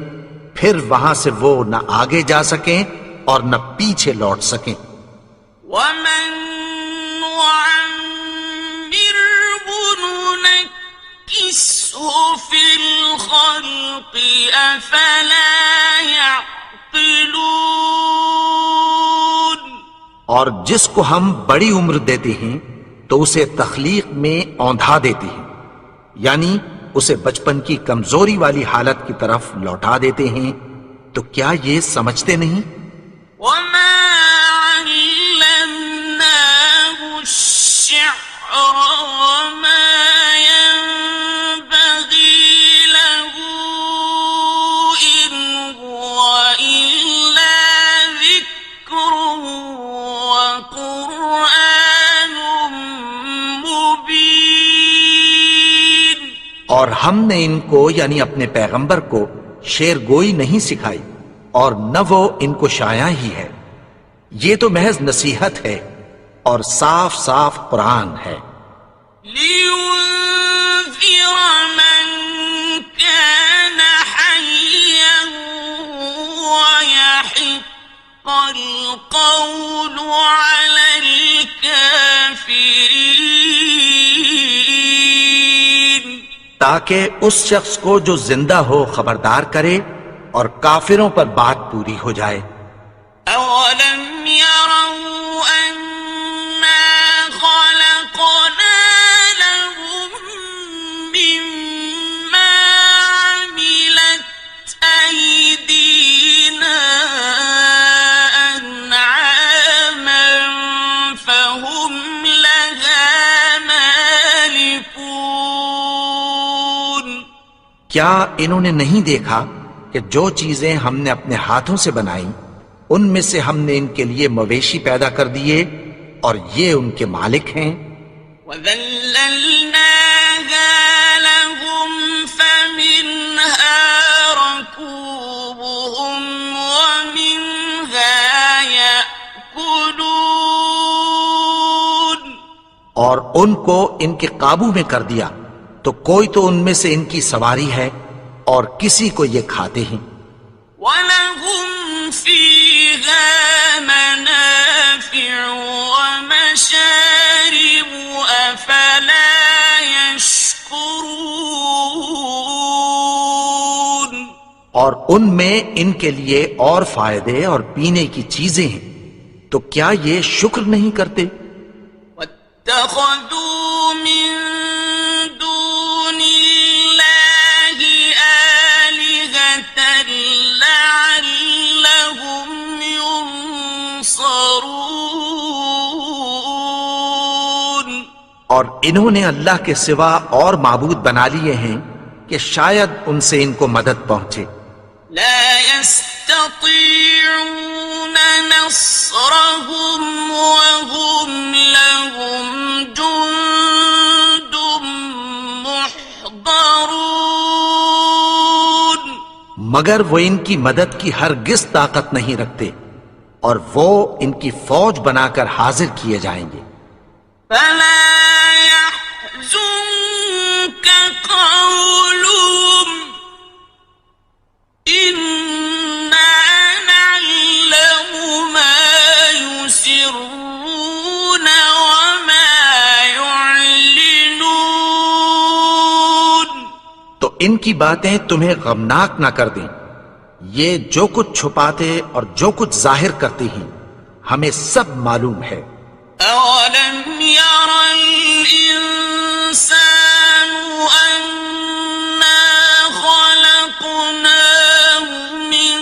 پھر وہاں سے وہ نہ آگے جا سکیں اور نہ پیچھے لوٹ سکیں. ومن نعمره ننكسه في الخلق أفلا يعقلون. اور جس کو ہم بڑی عمر دیتے ہیں تو اسے تخلیق میں اوندھا دیتے ہیں، یعنی اسے بچپن کی کمزوری والی حالت کی طرف لوٹا دیتے ہیں. تو کیا یہ سمجھتے نہیں؟ وما علمناه الشعر وما ينبغي له إن هو إلا ذكر وقرآن مبين. اور ہم نے ان کو یعنی اپنے پیغمبر کو شعر گوئی نہیں سکھائی اور نہ وہ ان کو شایع ہی ہے، یہ تو محض نصیحت ہے اور صاف صاف قرآن ہے. لينذر من كان حيا ويحق القول على الكافرين. تاکہ اس شخص کو جو زندہ ہو خبردار کرے اور کافروں پر بات پوری ہو جائے۔ أولم يروا أنا خلقنا لهم مما عملت أيدينا أنعاما فهم لها مالكون کیا انہوں نے نہیں دیکھا کہ جو چیزیں ہم نے اپنے ہاتھوں سے بنائیں ان میں سے ہم نے ان کے لیے مویشی پیدا کر دیے اور یہ ان کے مالک ہیں؟ وَذَلَّلْنَاهَا لَهُمْ فَمِنْهَا رَكُوبُهُمْ وَمِنْهَا يَأْكُلُونَ اور ان کو ان کے قابو میں کر دیا تو کوئی تو ان میں سے ان کی سواری ہے اور کسی کو یہ کھاتے ہیں۔ وَلَهُمْ فِيهَا مَنَافِعُ وَمَشَارِبُ أَفَلَا يَشْكُرُونَ اور ان میں ان کے لیے اور فائدے اور پینے کی چیزیں ہیں تو کیا یہ شکر نہیں کرتے؟ وَاتَّخَذُوا مِن دُونِ اللَّهِ آلِهَةً لَعَلَّهُمْ يُنصَرُونَ اور انہوں نے اللہ کے سوا اور معبود بنا لیے ہیں کہ شاید ان سے ان کو مدد پہنچے۔ لا يستطيعون نصرهم وهم لهم جند محضرون مگر وہ ان کی مدد کی ہرگز طاقت نہیں رکھتے اور وہ ان کی فوج بنا کر حاضر کیے جائیں گے۔ فلا يحزنك قولهم إنا نعلم ما يسرون وما يعلنون تو ان کی باتیں تمہیں غمناک نہ کر دیں، یہ جو کچھ چھپاتے اور جو کچھ ظاہر کرتے ہیں ہمیں سب معلوم ہے۔ أولم ير الإنسان أنا خلقناه من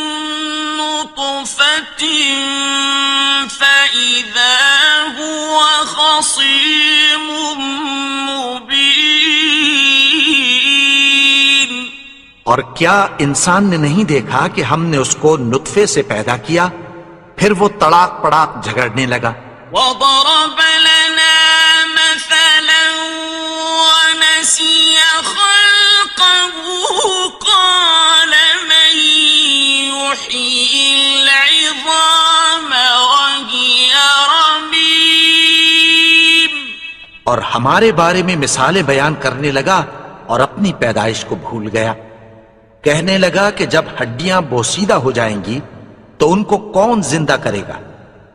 نطفة فإذا هو خصيم مبين اور کیا انسان نے نہیں دیکھا کہ ہم نے اس کو نطفے سے پیدا کیا پھر وہ تڑاک پڑاک جھگڑنے لگا۔ وضرب لنا مثلا ونسي خلقه قال من يحيي العظام وهي رميم اور ہمارے بارے میں مثالیں بیان کرنے لگا اور اپنی پیدائش کو بھول گیا۔ کہنے لگا کہ جب ہڈیاں بوسیدہ ہو جائیں گی تو ان کو کون زندہ کرے گا؟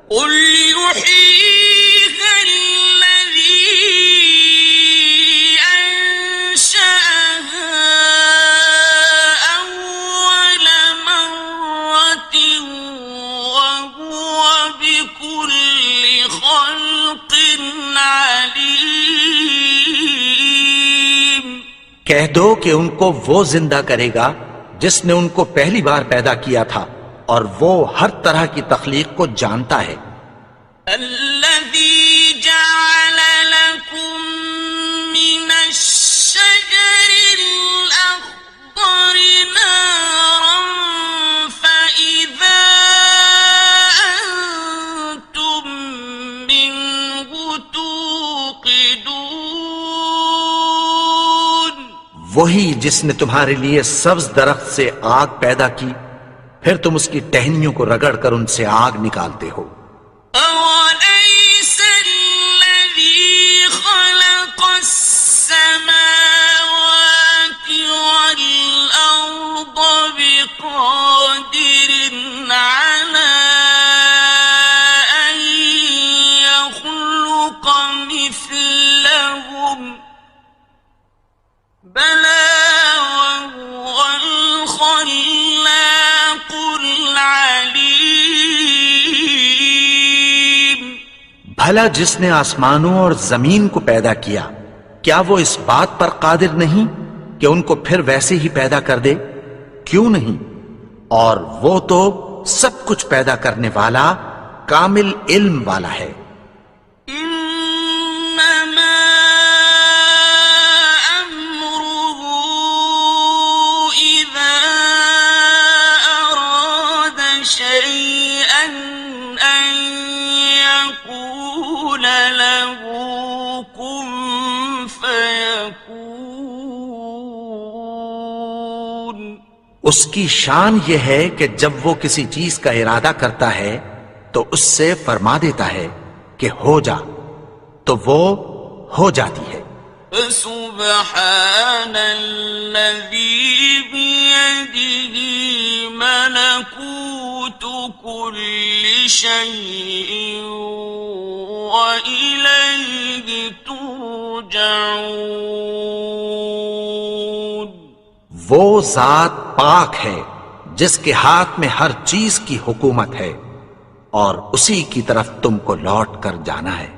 قل يحييها الذي أنشأها أول مرة وهو بكل خلق عليم کہہ دو کہ ان کو وہ زندہ کرے گا جس نے ان کو پہلی بار پیدا کیا تھا اور وہ ہر طرح کی تخلیق کو جانتا ہے۔ الذي جعل لكم من الشجر الأخضر نارا فإذا أنتم منه توقدون وہی جس نے تمہارے لیے سبز درخت سے آگ پیدا کی پھر تم اس کی ٹہنیوں کو رگڑ کر ان سے آگ نکالتے ہو۔ أوليس الذي خلق السماوات والأرض بقادر على أن يخلق مثلهم بلى بھلا جس نے آسمانوں اور زمین کو پیدا کیا کیا وہ اس بات پر قادر نہیں کہ ان کو پھر ویسے ہی پیدا کر دے؟ کیوں نہیں؟ اور وہ تو سب کچھ پیدا کرنے والا کامل علم والا ہے۔ إنما أمره إذا أراد شيئا أن يقول له كن فيكون۔ اس کی شان یہ ہے کہ جب وہ کسی چیز کا ارادہ کرتا ہے تو اس سے فرما دیتا ہے کہ ہو جا، تو وہ ہو جاتی ہے۔ فسبحان الذي بيده ملكوت كل شيء وإليه ترجعون۔ وہ ذات پاک ہے جس کے ہاتھ میں ہر چیز کی حکومت ہے اور اسی کی طرف تم کو لوٹ کر جانا ہے۔